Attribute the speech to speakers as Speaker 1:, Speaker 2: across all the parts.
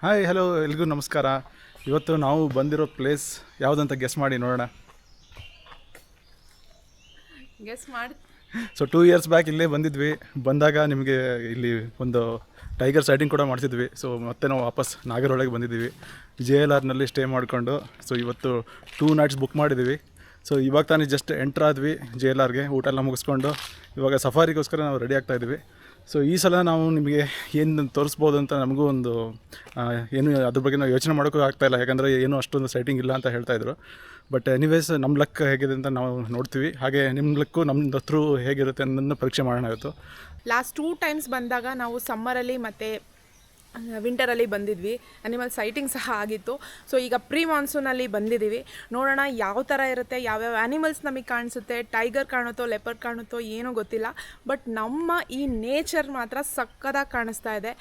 Speaker 1: Hi hello ಎಲ್ರಿಗೂ ನಮಸ್ಕಾರ. ಇವತ್ತು ನಾವು ಬಂದಿರೋ ಪ್ಲೇಸ್ ಯಾವುದಂತ ಗೆಸ್ ಮಾಡಿ ನೋಡೋಣ.
Speaker 2: ಗೆಸ್ ಮಾಡಿ.
Speaker 1: ಸೊ 2 ಇಯರ್ಸ್ ಬ್ಯಾಕ್ ಇಲ್ಲೇ ಬಂದಿದ್ವಿ. ಬಂದಾಗ ನಿಮಗೆ ಇಲ್ಲಿ ಒಂದು ಟೈಗರ್ ಸೈಟಿಂಗ್ ಕೂಡ ಮಾಡಿಸಿದ್ವಿ. ಸೊ ಮತ್ತೆ ನಾವು ವಾಪಸ್ ನಾಗರಹೊಳೆಗೆ ಬಂದಿದ್ದೀವಿ. JLRನಲ್ಲಿ ಸ್ಟೇ ಮಾಡಿಕೊಂಡು ಸೊ ಇವತ್ತು 2 ನೈಟ್ಸ್ ಬುಕ್ ಮಾಡಿದ್ದೀವಿ. ಸೊ ಇವಾಗ ತಾನೇ ಜಸ್ಟ್ ಎಂಟ್ರ್ ಆದ್ವಿ JLRಗೆ, ಊಟ ಎಲ್ಲ ಮುಗಿಸ್ಕೊಂಡು ಇವಾಗ ಸಫಾರಿಗೋಸ್ಕರ ನಾವು ರೆಡಿ ಆಗ್ತಾಯಿದ್ವಿ. ಸೊ ಈ ಸಲ ನಾವು ನಿಮಗೆ ಏನು ತೋರಿಸ್ಬೋದು ಅಂತ ನಮಗೂ ಒಂದು ಏನು ಅದ್ರ ಬಗ್ಗೆ ನಾವು ಯೋಚನೆ ಮಾಡೋಕ್ಕೂ ಆಗ್ತಾಯಿಲ್ಲ, ಯಾಕಂದರೆ ಏನೂ ಅಷ್ಟೊಂದು ಸೈಟಿಂಗ್ ಇಲ್ಲ ಅಂತ ಹೇಳ್ತಾಯಿದ್ರು. ಬಟ್ ಎನಿವೇಸ್ ನಮ್ಮ ಲಕ್ ಹೇಗಿದೆ ಅಂತ ನಾವು ನೋಡ್ತೀವಿ, ಹಾಗೆ ನಿಮ್ಮ ಲಕ್ಕು ನಮ್ಮ ಥ್ರೂ ಹೇಗಿರುತ್ತೆ ಅನ್ನೋದನ್ನ ಪರೀಕ್ಷೆ ಮಾಡೋಣ ಇವತ್ತು.
Speaker 2: ಲಾಸ್ಟ್ 2 ಟೈಮ್ಸ್ ಬಂದಾಗ ನಾವು ಸಮ್ಮರಲ್ಲಿ ಮತ್ತು ವಿಂಟರಲ್ಲಿ ಬಂದಿದ್ವಿ. ಅನಿಮಲ್ ಸೈಟಿಂಗ್ ಸಹ ಆಗಿತ್ತು. ಸೊ ಈಗ ಪ್ರೀ ಮಾನ್ಸೂನಲ್ಲಿ ಬಂದಿದ್ದೀವಿ. ನೋಡೋಣ ಯಾವ ಥರ ಇರುತ್ತೆ, ಯಾವ್ಯಾವ ಆ್ಯನಿಮಲ್ಸ್ ನಮಗೆ ಕಾಣಿಸುತ್ತೆ, ಟೈಗರ್ ಕಾಣುತ್ತೋ ಲೆಪರ್ಡ್ ಕಾಣುತ್ತೋ ಏನೋ ಗೊತ್ತಿಲ್ಲ. ಬಟ್ ನಮ್ಮ ಈ ನೇಚರ್ ಮಾತ್ರ ಸಕ್ಕದಾಗಿ ಕಾಣಿಸ್ತಾ ಇದೆ.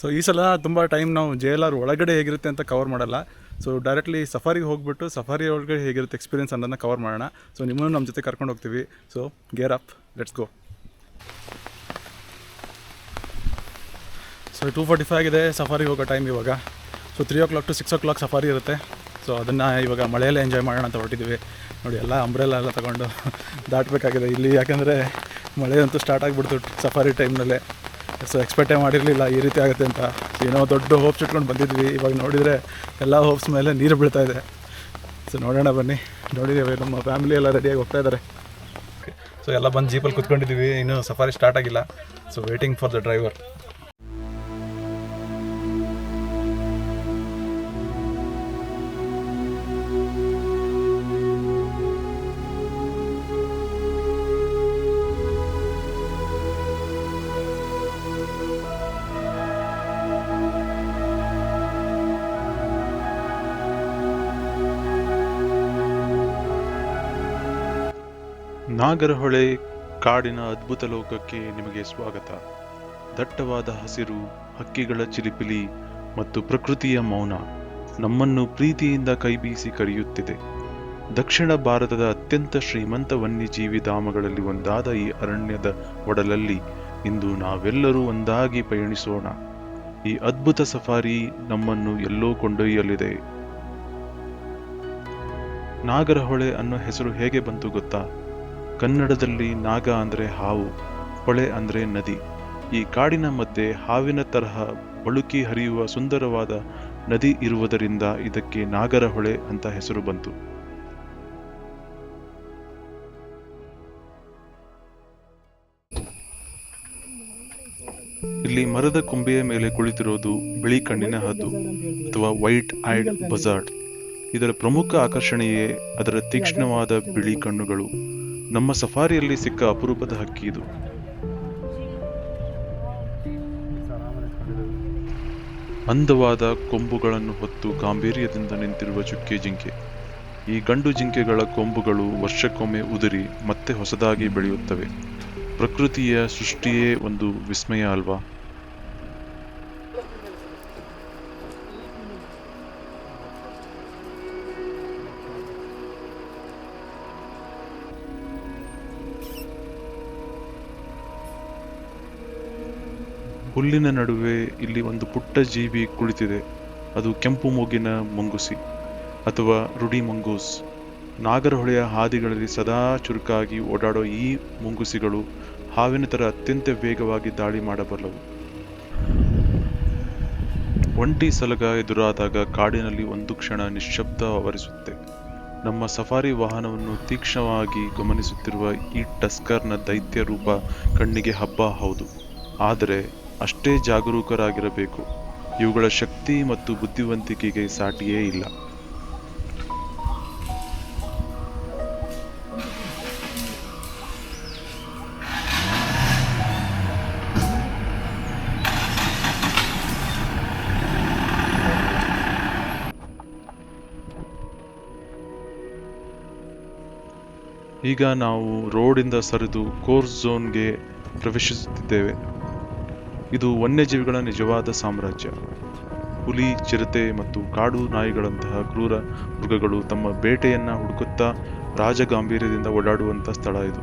Speaker 1: ಸೊ ಈ ಸಲ ತುಂಬ ಟೈಮ್ ನಾವು JLR ಒಳಗಡೆ ಹೇಗಿರುತ್ತೆ ಅಂತ ಕವರ್ ಮಾಡಲ್ಲ. ಸೊ ಡೈರೆಕ್ಟ್ಲಿ ಸಫಾರಿಗೆ ಹೋಗ್ಬಿಟ್ಟು ಸಫಾರಿ ಒಳಗಡೆ ಹೇಗಿರುತ್ತೆ ಎಕ್ಸ್ಪೀರಿಯನ್ಸ್ ಅನ್ನೋದನ್ನ ಕವರ್ ಮಾಡೋಣ. ಸೊ ನಿಮ್ಮನ್ನು ನಮ್ಮ ಜೊತೆ ಕರ್ಕೊಂಡು ಹೋಗ್ತೀವಿ. So gear up, let's go. So 2:45 ಆಗಿದೆ ಸಫಾರಿಗೆ ಹೋಗೋ ಟೈಮ್ ಇವಾಗ. So 3 o'clock to 6 o'clock safari ಇರುತ್ತೆ. ಸೊ ಅದನ್ನು ಇವಾಗ ಮಳೆಯಲ್ಲೇ ಎಂಜಾಯ್ ಮಾಡೋಣ ಅಂತ ಹೊರಟಿದ್ದೀವಿ. ನೋಡಿ ಎಲ್ಲ ಅಂಬ್ರೆಲ್ಲ ಎಲ್ಲ ತೊಗೊಂಡು ದಾಟಬೇಕಾಗಿದೆ ಇಲ್ಲಿ, ಯಾಕಂದರೆ ಮಳೆ ಅಂತೂ ಸ್ಟಾರ್ಟ್ ಆಗಿಬಿಡ್ತು ಸಫಾರಿ ಟೈಮ್ನಲ್ಲೇ. ಸೊ ಎಕ್ಸ್ಪೆಕ್ಟೇ ಮಾಡಿರಲಿಲ್ಲ ಈ ರೀತಿ ಆಗುತ್ತೆ ಅಂತ. ಏನೋ ದೊಡ್ಡ ಹೋಪ್ಸ್ ಇಟ್ಕೊಂಡು ಬಂದಿದ್ವಿ, ಇವಾಗ ನೋಡಿದರೆ ಎಲ್ಲ ಹೋಪ್ಸ್ ಮೇಲೆ ನೀರು ಬೀಳ್ತಾ ಇದೆ. ಸೊ ನೋಡೋಣ ಬನ್ನಿ. ನೋಡಿದ್ದೀವಿ ನಮ್ಮ ಫ್ಯಾಮಿಲಿ ಎಲ್ಲ ರೆಡಿಯಾಗಿ ಹೋಗ್ತಾ ಇದ್ದಾರೆ. ಸೊ ಎಲ್ಲ ಬಂದು ಜೀಪಲ್ಲಿ ಕುತ್ಕೊಂಡಿದ್ದೀವಿ, ಇನ್ನೂ ಸಫಾರಿ ಸ್ಟಾರ್ಟ್ ಆಗಿಲ್ಲ. So waiting for the driver.
Speaker 3: Nagarhole ಕಾಡಿನ ಅದ್ಭುತ ಲೋಕಕ್ಕೆ ನಿಮಗೆ ಸ್ವಾಗತ. ದಟ್ಟವಾದ ಹಸಿರು, ಹಕ್ಕಿಗಳ ಚಿಲಿಪಿಲಿ ಮತ್ತು ಪ್ರಕೃತಿಯ ಮೌನ ನಮ್ಮನ್ನು ಪ್ರೀತಿಯಿಂದ ಕೈಬೀಸಿ ಕರೆಯುತ್ತಿದೆ. ದಕ್ಷಿಣ ಭಾರತದ ಅತ್ಯಂತ ಶ್ರೀಮಂತ ವನ್ಯಜೀವಿ ಧಾಮಗಳಲ್ಲಿ ಒಂದಾದ ಈ ಅರಣ್ಯದ ಒಡಲಲ್ಲಿ ಇಂದು ನಾವೆಲ್ಲರೂ ಒಂದಾಗಿ ಪಯಣಿಸೋಣ. ಈ ಅದ್ಭುತ ಸಫಾರಿ ನಮ್ಮನ್ನು ಎಲ್ಲೋ ಕೊಂಡೊಯ್ಯಲಿದೆ. ನಾಗರಹೊಳೆ ಅನ್ನೋ ಹೆಸರು ಹೇಗೆ ಬಂತು ಗೊತ್ತಾ? ಕನ್ನಡದಲ್ಲಿ ನಾಗ ಅಂದರೆ ಹಾವು, ಹೊಳೆ ಅಂದರೆ ನದಿ. ಈ ಕಾಡಿನ ಮಧ್ಯೆ ಹಾವಿನ ತರಹ ಬಳುಕಿ ಹರಿಯುವ ಸುಂದರವಾದ ನದಿ ಇರುವುದರಿಂದ ಇದಕ್ಕೆ ನಾಗರಹೊಳೆ ಅಂತ ಹೆಸರು ಬಂತು. ಇಲ್ಲಿ ಮರದ ಕೊಂಬೆಯ ಮೇಲೆ ಕುಳಿತಿರೋದು ಬಿಳಿ ಕಣ್ಣಿನ ಹದ್ದು ಅಥವಾ ವೈಟ್ ಐಡ್ ಬಜಾರ್ಡ್. ಇದರ ಪ್ರಮುಖ ಆಕರ್ಷಣೆಯೇ ಅದರ ತೀಕ್ಷ್ಣವಾದ ಬಿಳಿ ಕಣ್ಣುಗಳು. ನಮ್ಮ ಸಫಾರಿಯಲ್ಲಿ ಸಿಕ್ಕ ಅಪರೂಪದ ಹಕ್ಕಿ ಇದು. ಅಂದವಾದ ಕೊಂಬುಗಳನ್ನು ಹೊತ್ತು ಗಾಂಭೀರ್ಯದಿಂದ ನಿಂತಿರುವ ಚುಕ್ಕೆ ಜಿಂಕೆ. ಈ ಗಂಡು ಜಿಂಕೆಗಳ ಕೊಂಬುಗಳು ವರ್ಷಕ್ಕೊಮ್ಮೆ ಉದುರಿ ಮತ್ತೆ ಹೊಸದಾಗಿ ಬೆಳೆಯುತ್ತವೆ. ಪ್ರಕೃತಿಯ ಸೃಷ್ಟಿಯೇ ಒಂದು ವಿಸ್ಮಯ ಅಲ್ವಾ? ಹುಲ್ಲಿನ ನಡುವೆ ಇಲ್ಲಿ ಒಂದು ಪುಟ್ಟ ಜೀವಿ ಕುಳಿತಿದೆ. ಅದು ಕೆಂಪು ಮೂಗಿನ ಮುಂಗುಸಿ ಅಥವಾ ರುಡಿ ಮಂಗೂಸ್. ನಾಗರಹೊಳೆಯ ಹಾದಿಗಳಲ್ಲಿ ಸದಾ ಚುರುಕಾಗಿ ಓಡಾಡೋ ಈ ಮುಂಗುಸಿಗಳು ಹಾವಿನ ಥರ ಅತ್ಯಂತ ವೇಗವಾಗಿ ದಾಳಿ ಮಾಡಬಲ್ಲವು. ಒಂಟಿ ಸಲಗ ಎದುರಾದಾಗ ಕಾಡಿನಲ್ಲಿ ಒಂದು ಕ್ಷಣ ನಿಶ್ಶಬ್ದ ಆವರಿಸುತ್ತೆ. ನಮ್ಮ ಸಫಾರಿ ವಾಹನವನ್ನು ತೀಕ್ಷ್ಣವಾಗಿ ಗಮನಿಸುತ್ತಿರುವ ಈ ಟಸ್ಕರ್ನ ದೈತ್ಯ ರೂಪ ಕಣ್ಣಿಗೆ ಹಬ್ಬ ಹೌದು, ಆದರೆ ಅಷ್ಟೇ ಜಾಗರೂಕರಾಗಿರಬೇಕು. ಇವುಗಳ ಶಕ್ತಿ ಮತ್ತು ಬುದ್ಧಿವಂತಿಕೆಗೆ ಸಾಟಿಯೇ ಇಲ್ಲ. ಈಗ ನಾವು ರೋಡಿಂದ ಸರಿದು ಕೋರ್ಸ್ ಝೋನ್ಗೆ ಪ್ರವೇಶಿಸುತ್ತಿದ್ದೇವೆ. ಇದು ವನ್ಯಜೀವಿಗಳ ನಿಜವಾದ ಸಾಮ್ರಾಜ್ಯ. ಹುಲಿ, ಚಿರತೆ ಮತ್ತು ಕಾಡು ನಾಯಿಗಳಂತಹ ಕ್ರೂರ ಮೃಗಗಳು ತಮ್ಮ ಬೇಟೆಯನ್ನ ಹುಡುಕುತ್ತಾ ರಾಜಗಾಂಭೀರ್ಯದಿಂದ ಓಡಾಡುವಂಥ ಸ್ಥಳ ಇದು.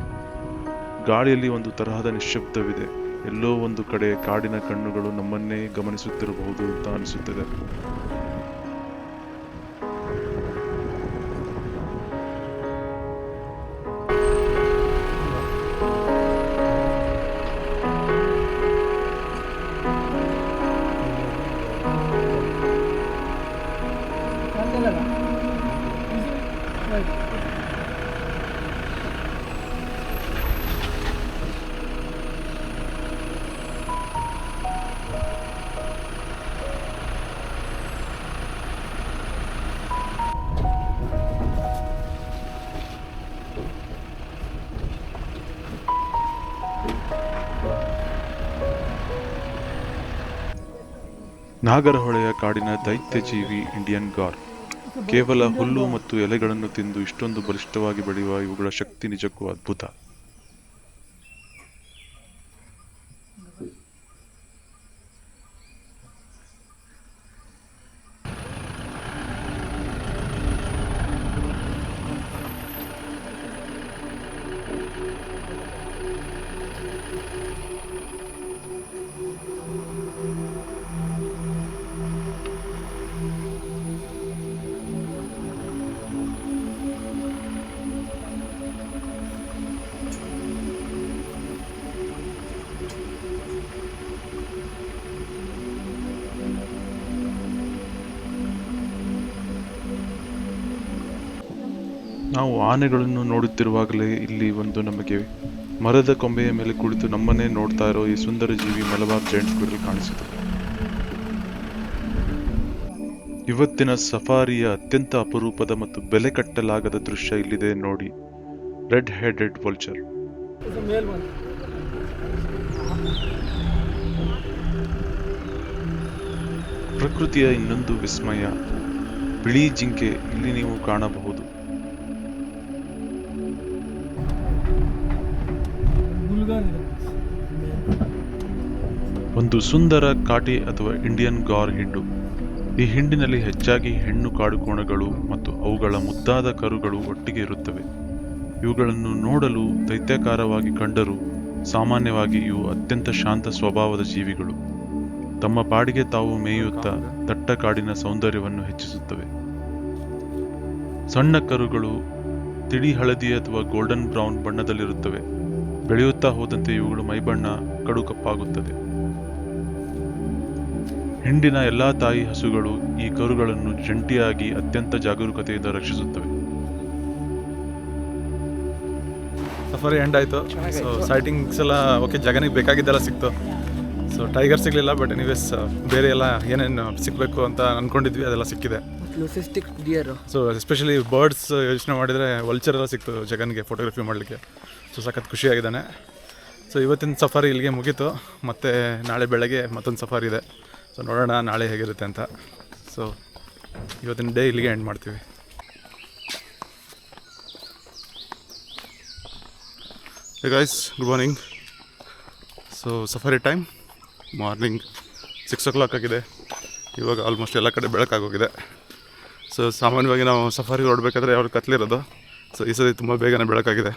Speaker 3: ಗಾಳಿಯಲ್ಲಿ ಒಂದು ತರಹದ ನಿಶ್ಶಬ್ದವಿದೆ. ಎಲ್ಲೋ ಒಂದು ಕಡೆ ಕಾಡಿನ ಕಣ್ಣುಗಳು ನಮ್ಮನ್ನೇ ಗಮನಿಸುತ್ತಿರಬಹುದು ಅಂತ ಅನಿಸುತ್ತದೆ. ನಾಗರಹೊಳೆಯ ಕಾಡಿನ ದೈತ್ಯ ಜೀವಿ ಇಂಡಿಯನ್ ಗಾರ್. ಕೇವಲ ಹುಲ್ಲು ಮತ್ತು ಎಲೆಗಳನ್ನು ತಿಂದು ಇಷ್ಟೊಂದು ಬಲಿಷ್ಠವಾಗಿ ಬೆಳೆಯುವ ಇವುಗಳ ಶಕ್ತಿ ನಿಜಕ್ಕೂ ಅದ್ಭುತ. ನಾವು ಆನೆಗಳನ್ನು ನೋಡುತ್ತಿರುವಾಗಲೇ ಇಲ್ಲಿ ಒಂದು ನಮಗೆ ಮರದ ಕೊಂಬೆಯ ಮೇಲೆ ಕುಳಿತು ನಮ್ಮನ್ನೇ ನೋಡ್ತಾ ಇರೋ ಈ ಸುಂದರ ಜೀವಿ ಮಲಬಾರ್ ಜೈಂಟ್ ಸ್ಕ್ವಿರಲ್ ಕಾಣಿಸಿತು. ಇವತ್ತಿನ ಸಫಾರಿಯ ಅತ್ಯಂತ ಅಪರೂಪದ ಮತ್ತು ಬೆಲೆ ಕಟ್ಟಲಾಗದ ದೃಶ್ಯ ಇಲ್ಲಿದೆ ನೋಡಿ, ರೆಡ್ ಹೆಡೆಡ್ ವಲ್ಚರ್. ಪ್ರಕೃತಿಯ ಇನ್ನೊಂದು ವಿಸ್ಮಯ, ಬಿಳಿ ಜಿಂಕೆ ಇಲ್ಲಿ ನೀವು ಕಾಣಬಹುದು. ಒಂದು ಸುಂದರ ಕಾಟಿ ಅಥವಾ ಇಂಡಿಯನ್ ಗಾರ್ ಹಿಂಡು. ಈ ಹಿಂಡಿನಲ್ಲಿ ಹೆಚ್ಚಾಗಿ ಹೆಣ್ಣು ಕಾಡುಕೋಣಗಳು ಮತ್ತು ಅವುಗಳ ಮುದ್ದಾದ ಕರುಗಳು ಒಟ್ಟಿಗೆ ಇರುತ್ತವೆ. ಇವುಗಳನ್ನು ನೋಡಲು ದೈತ್ಯಾಕಾರವಾಗಿ ಕಂಡರೂ ಸಾಮಾನ್ಯವಾಗಿ ಇವು ಅತ್ಯಂತ ಶಾಂತ ಸ್ವಭಾವದ ಜೀವಿಗಳು. ತಮ್ಮ ಪಾಡಿಗೆ ತಾವು ಮೇಯುತ್ತಾ ದಟ್ಟ ಕಾಡಿನ ಸೌಂದರ್ಯವನ್ನು ಹೆಚ್ಚಿಸುತ್ತವೆ. ಸಣ್ಣ ಕರುಗಳು ತಿಳಿ ಹಳದಿ ಅಥವಾ ಗೋಲ್ಡನ್ ಬ್ರೌನ್ ಬಣ್ಣದಲ್ಲಿರುತ್ತವೆ. ಬೆಳೆಯುತ್ತಾ ಹೋದಂತೆ ಇವುಗಳು ಮೈಬಣ್ಣ ಕಡು ಕಪ್ಪಾಗುತ್ತದೆ. ಹಿಂಡಿನ ಎಲ್ಲಾ ತಾಯಿ ಹಸುಗಳು ಈ ಕರುಗಳನ್ನು ಜಂಟಿಯಾಗಿ ಅತ್ಯಂತ ಜಾಗರೂಕತೆಯಿಂದ ರಕ್ಷಿಸುತ್ತವೆ.
Speaker 1: ಸಫಾರಿ ಎಂಡ್ ಆಯಿತು. ಸೊ ಸೈಟಿಂಗ್ಸ್ ಎಲ್ಲ ಓಕೆ, ಜಗನಿಗೆ ಬೇಕಾಗಿದ್ದೆಲ್ಲ ಸಿಕ್ತು. ಸೊ ಟೈಗರ್ ಸಿಗಲಿಲ್ಲ, ಬಟ್ ಎನಿವೇಸ್ ಬೇರೆ ಎಲ್ಲ ಏನೇನು ಸಿಗಬೇಕು ಅಂತ ಅಂದ್ಕೊಂಡಿದ್ವಿ ಅದೆಲ್ಲ ಸಿಕ್ಕಿದೆ. ಸೊ ಎಸ್ಪೆಷಲಿ ಬರ್ಡ್ಸ್ ಯೋಚನೆ ಮಾಡಿದರೆ ವಲ್ಚರ್ ಎಲ್ಲ ಸಿಕ್ತು ಜಗನ್ಗೆ ಫೋಟೋಗ್ರಫಿ ಮಾಡಲಿಕ್ಕೆ. ಸೊ ಸಖತ್ ಖುಷಿಯಾಗಿದ್ದಾನೆ. ಸೊ ಇವತ್ತಿನ ಸಫಾರಿ ಇಲ್ಲಿಗೆ ಮುಗೀತು. ಮತ್ತು ನಾಳೆ ಬೆಳಗ್ಗೆ ಮತ್ತೊಂದು ಸಫಾರಿ ಇದೆ. ಸೊ ನೋಡೋಣ ನಾಳೆ ಹೇಗಿರುತ್ತೆ ಅಂತ. ಸೊ ಇವತ್ತಿನ ಡೇ ಇಲ್ಲಿಗೆ ಎಂಡ್ ಮಾಡ್ತೀವಿ. Hey guys, good morning. So safari time morning 6 o'clock ಆಗಿದೆ. ಇವಾಗ ಆಲ್ಮೋಸ್ಟ್ ಎಲ್ಲ ಕಡೆ ಬೆಳಕಾಗೋಗಿದೆ. ಸೊ ಸಾಮಾನ್ಯವಾಗಿ ನಾವು ಸಫಾರಿ ಹೊರಡಬೇಕಾದ್ರೆ ಅವ್ರು ಕತ್ಲಿರೋದು. ಸೊ ಈ ಸರಿ ತುಂಬ ಬೇಗನೆ ಬೆಳಕಾಗಿದೆ.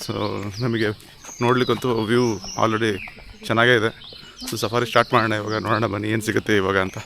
Speaker 1: ಸೊ ನಮಗೆ ನೋಡಲಿಕ್ಕಂತೂ ವ್ಯೂ ಆಲ್ರೆಡಿ ಚೆನ್ನಾಗೇ ಇದೆ. ಸೊ ಸಫಾರಿ ಸ್ಟಾರ್ಟ್ ಮಾಡೋಣ ಇವಾಗ. ನೋಡೋಣ ಬನ್ನಿ ಏನು ಸಿಗುತ್ತೆ ಇವಾಗ ಅಂತ.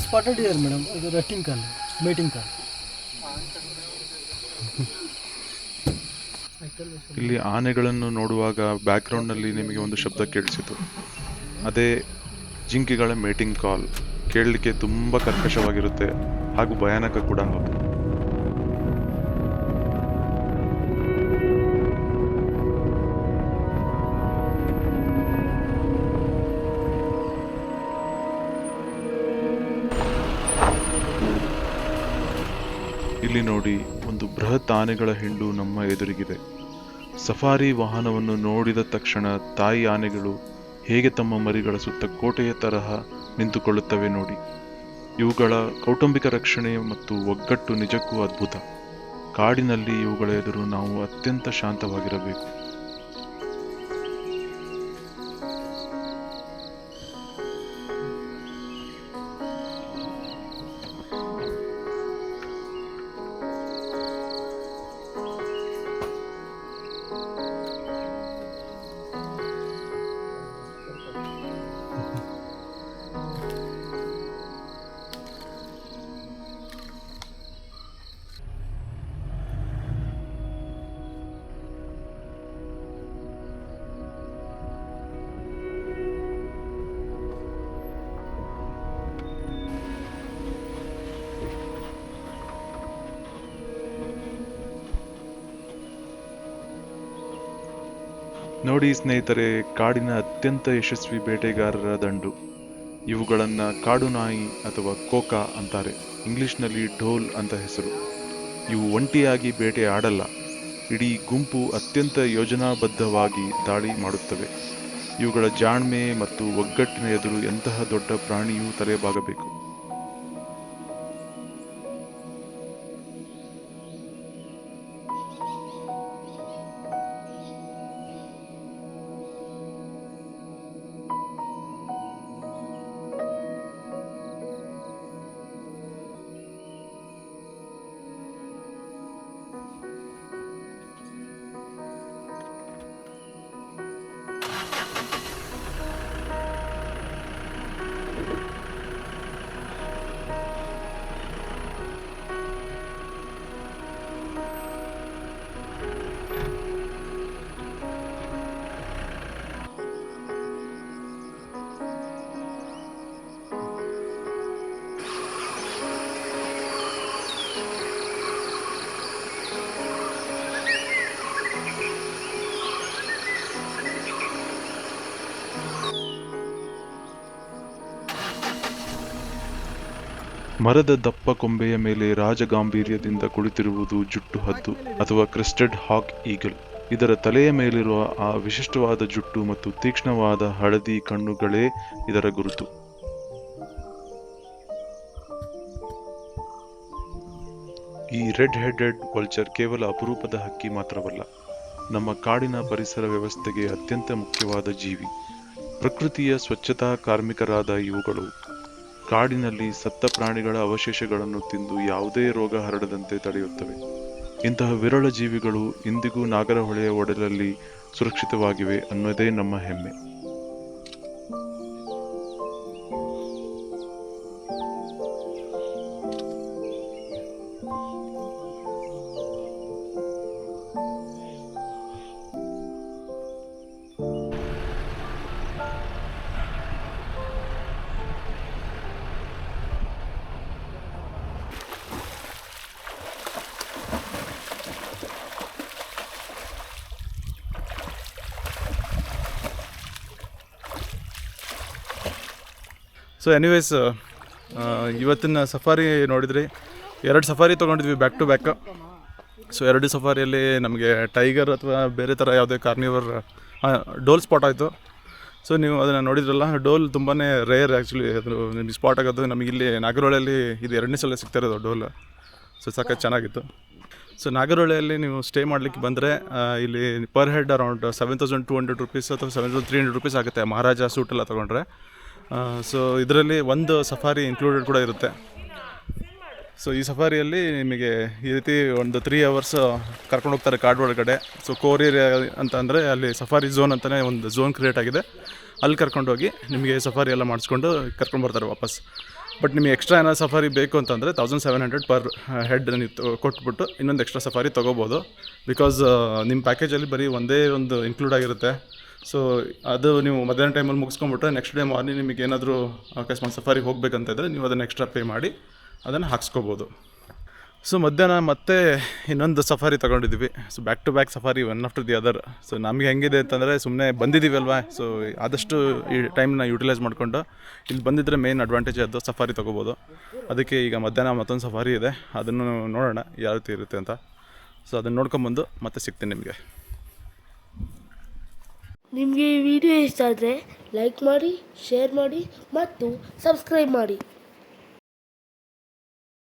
Speaker 4: ಸ್ಪಾಟೆಡ್ ಇಯರ್ ಮೇಡಮ್, ಇದು ರೆಸ್ಟಿಂಗ್ ಕಾಲ್, ಮೀಟಿಂಗ್ ಕಾಲ್.
Speaker 3: ಇಲ್ಲಿ ಆನೆಗಳನ್ನು ನೋಡುವಾಗ ಬ್ಯಾಕ್ಗ್ರೌಂಡ್ನಲ್ಲಿ ನಿಮಗೆ ಒಂದು ಶಬ್ದ ಕೇಳಿಸಿತು. ಅದೇ ಜಿಂಕೆಗಳ ಮೇಟಿಂಗ್ ಕಾಲ್. ಕೇಳಲಿಕ್ಕೆ ತುಂಬ ಕರ್ಕಶವಾಗಿರುತ್ತೆ ಹಾಗೂ ಭಯಾನಕ ಕೂಡ ಹೌದು. ಇಲ್ಲಿ ನೋಡಿ, ಒಂದು ಬೃಹತ್ ಆನೆಗಳ ಹಿಂಡು ನಮ್ಮ ಎದುರಿಗಿದೆ. ಸಫಾರಿ ವಾಹನವನ್ನು ನೋಡಿದ ತಕ್ಷಣ ತಾಯಿ ಆನೆಗಳು ಹೇಗೆ ತಮ್ಮ ಮರಿಗಳ ಸುತ್ತ ಕೋಟೆಯ ತರಹ ನಿಂತುಕೊಳ್ಳುತ್ತವೆ ನೋಡಿ. ಇವುಗಳ ಕೌಟುಂಬಿಕ ರಕ್ಷಣೆ ಮತ್ತು ಒಗ್ಗಟ್ಟು ನಿಜಕ್ಕೂ ಅದ್ಭುತ. ಕಾಡಿನಲ್ಲಿ ಇವುಗಳ ಎದುರು ನಾವು ಅತ್ಯಂತ ಶಾಂತವಾಗಿರಬೇಕು. ನೋಡಿ ಸ್ನೇಹಿತರೆ, ಕಾಡಿನ ಅತ್ಯಂತ ಯಶಸ್ವಿ ಬೇಟೆಗಾರರ ದಂಡು. ಇವುಗಳನ್ನು ಕಾಡು ನಾಯಿ ಅಥವಾ ಕೋಕಾ ಅಂತಾರೆ. ಇಂಗ್ಲಿಷ್ನಲ್ಲಿ ಢೋಲ್ ಅಂತ ಹೆಸರು. ಇವು ಒಂಟಿಯಾಗಿ ಬೇಟೆ ಆಡಲ್ಲ. ಇಡೀ ಗುಂಪು ಅತ್ಯಂತ ಯೋಜನಾಬದ್ಧವಾಗಿ ದಾಳಿ ಮಾಡುತ್ತವೆ. ಇವುಗಳ ಜಾಣ್ಮೆ ಮತ್ತು ಒಗ್ಗಟ್ಟಿನ ಎದುರು ಎಂತಹ ದೊಡ್ಡ ಪ್ರಾಣಿಯೂ ತಲೆಬಾಗಬೇಕು. ಮರದ ದಪ್ಪ ಕೊಂಬೆಯ ಮೇಲೆ ರಾಜಗಾಂಭೀರ್ಯದಿಂದ ಕುಳಿತಿರುವುದು ಜುಟ್ಟು ಹದ್ದು ಅಥವಾ ಕ್ರೆಸ್ಟೆಡ್ ಹಾಕ್ ಈಗಲ್. ಇದರ ತಲೆಯ ಮೇಲಿರುವ ಆ ವಿಶಿಷ್ಟವಾದ ಜುಟ್ಟು ಮತ್ತು ತೀಕ್ಷ್ಣವಾದ ಹಳದಿ ಕಣ್ಣುಗಳೇ ಇದರ ಗುರುತು. ಈ ರೆಡ್ ಹೆಡೆಡ್ ವಲ್ಚರ್ ಕೇವಲ ಅಪರೂಪದ ಹಕ್ಕಿ ಮಾತ್ರವಲ್ಲ, ನಮ್ಮ ಕಾಡಿನ ಪರಿಸರ ವ್ಯವಸ್ಥೆಗೆ ಅತ್ಯಂತ ಮುಖ್ಯವಾದ ಜೀವಿ. ಪ್ರಕೃತಿಯ ಸ್ವಚ್ಛತಾ ಕಾರ್ಮಿಕರಾದ ಇವುಗಳು ಕಾಡಿನಲ್ಲಿ ಸತ್ತ ಪ್ರಾಣಿಗಳ ಅವಶೇಷಗಳನ್ನು ತಿಂದು ಯಾವುದೇ ರೋಗ ಹರಡದಂತೆ ತಡೆಯುತ್ತವೆ. ಇಂತಹ ವಿರಳ ಜೀವಿಗಳು ಇಂದಿಗೂ ನಾಗರಹೊಳೆಯ ಒಡಲಲ್ಲಿ ಸುರಕ್ಷಿತವಾಗಿವೆ ಅನ್ನೋದೇ ನಮ್ಮ ಹೆಮ್ಮೆ.
Speaker 1: ಸೊ ಎನಿವೇಸ್, ಇವತ್ತಿನ ಸಫಾರಿ ನೋಡಿದ್ರಿ. 2 ಸಫಾರಿ ತೊಗೊಂಡಿದ್ವಿ ಬ್ಯಾಕ್ ಟು ಬ್ಯಾಕ್. ಸೊ 2 ಸಫಾರಿಯಲ್ಲಿ ನಮಗೆ ಟೈಗರ್ ಅಥವಾ ಬೇರೆ ಥರ ಯಾವುದೇ ಕಾರ್ನಿವರ್ ಡೋಲ್ ಸ್ಪಾಟ್ ಆಯಿತು. ಸೊ ನೀವು ಅದನ್ನು ನೋಡಿದ್ರಲ್ಲ, ಡೋಲ್ ತುಂಬಾ ರೇರ್ ಆ್ಯಕ್ಚುಲಿ. ಅದು ನಿಮಗೆ ಸ್ಪಾಟ್ ಆಗೋದು ನಮಗಿಲ್ಲಿ ನಾಗರಹೊಳೆಯಲ್ಲಿ ಇದು 2ನೇ ಸಲ ಸಿಗ್ತಾ ಇರೋದು ಡೋಲ್. ಸೊ ಸಾಕಷ್ಟು ಚೆನ್ನಾಗಿತ್ತು. ಸೊ ನಾಗರಹೊಳೆಯಲ್ಲಿ ನೀವು ಸ್ಟೇ ಮಾಡಲಿಕ್ಕೆ ಬಂದರೆ ಇಲ್ಲಿ ಪರ್ ಹೆಡ್ ಅರೌಂಡ್ 7,200 ರುಪೀಸ್ ಅಥವಾ 7,300 ರುಪೀಸ್ ಆಗುತ್ತೆ ಮಹಾರಾಜ ಸೂಟೆಲ್ಲ ತೊಗೊಂಡ್ರೆ. ಸೊ ಇದರಲ್ಲಿ ಒಂದು ಸಫಾರಿ ಇನ್ಕ್ಲೂಡೆಡ್ ಕೂಡ ಇರುತ್ತೆ. ಸೊ ಈ ಸಫಾರಿಯಲ್ಲಿ ನಿಮಗೆ ಈ ರೀತಿ ಒಂದು 3 hours ಕರ್ಕೊಂಡು ಹೋಗ್ತಾರೆ ಕಾಡು ಒಳಗಡೆ. ಸೊ ಕೋರ್ ಏರಿಯಾ ಅಂತ ಅಂದರೆ ಅಲ್ಲಿ ಸಫಾರಿ ಝೋನ್ ಅಂತಲೇ ಒಂದು ಝೋನ್ ಕ್ರಿಯೇಟ್ ಆಗಿದೆ. ಅಲ್ಲಿ ಕರ್ಕೊಂಡೋಗಿ ನಿಮಗೆ ಸಫಾರಿ ಎಲ್ಲ ಮಾಡಿಸ್ಕೊಂಡು ಕರ್ಕೊಂಡು ಬರ್ತಾರೆ ವಾಪಸ್. ಬಟ್ ನಿಮಗೆ ಎಕ್ಸ್ಟ್ರಾ ಏನಾದ್ರು ಸಫಾರಿ ಬೇಕು ಅಂತಂದರೆ 1700 ಪರ್ ಹೆಡ್ ನೀವು ಕೊಟ್ಬಿಟ್ಟು ಇನ್ನೊಂದು ಎಕ್ಸ್ಟ್ರಾ ಸಫಾರಿ ತೊಗೋಬೋದು. ಬಿಕಾಸ್ ನಿಮ್ಮ ಪ್ಯಾಕೇಜಲ್ಲಿ ಬರೀ ಒಂದೇ ಒಂದು ಇನ್ಕ್ಲೂಡ್ ಆಗಿರುತ್ತೆ. ಸೊ ಅದು ನೀವು ಮಧ್ಯಾಹ್ನ ಟೈಮಲ್ಲಿ ಮುಗಿಸ್ಕೊಂಬಿಟ್ರೆ ನೆಕ್ಸ್ಟ್ ಡೇ ಮಾರ್ನಿಂಗ್ ನಿಮಗೆ ಏನಾದರೂ ಅಕಸ್ಮಾತ್ ಸಫಾರಿಗೆ ಹೋಗಬೇಕಂತ ಇದ್ದರೆ ನೀವು ಅದನ್ನು ಎಕ್ಸ್ಟ್ರಾ ಪೇ ಮಾಡಿ ಅದನ್ನು ಹಾಕ್ಸ್ಕೋಬೋದು. ಸೊ ಮಧ್ಯಾಹ್ನ ಮತ್ತೆ ಇನ್ನೊಂದು ಸಫಾರಿ ತೊಗೊಂಡಿದ್ವಿ. So back to back safari one after the other. So ನಮಗೆ ಹೆಂಗಿದೆ ಅಂತಂದರೆ ಸುಮ್ಮನೆ ಬಂದಿದ್ದೀವಿ ಅಲ್ವಾ, ಸೊ ಆದಷ್ಟು ಈ ಟೈಮ್ನ ಯುಟಿಲೈಸ್ ಮಾಡಿಕೊಂಡು ಇಲ್ಲಿ ಬಂದಿದ್ದರೆ ಮೇನ್ ಅಡ್ವಾಂಟೇಜ್ ಅದು ಸಫಾರಿ ತೊಗೋಬೋದು. ಅದಕ್ಕೆ ಈಗ ಮಧ್ಯಾಹ್ನ ಮತ್ತೊಂದು ಸಫಾರಿ ಇದೆ, ಅದನ್ನು ನೋಡೋಣ ಯಾವ ರೀತಿ ಇರುತ್ತೆ ಅಂತ. ಸೊ ಅದನ್ನು ನೋಡ್ಕೊಂಬಂದು ಮತ್ತೆ ಸಿಗ್ತೀನಿ ನಿಮಗೆ.
Speaker 5: ನಿಮಗೆ ಈ ವಿಡಿಯೋ ಇಷ್ಟ ಆದರೆ ಲೈಕ್ ಮಾಡಿ, ಶೇರ್ ಮಾಡಿ ಮತ್ತು ಸಬ್ಸ್ಕ್ರೈಬ್ ಮಾಡಿ.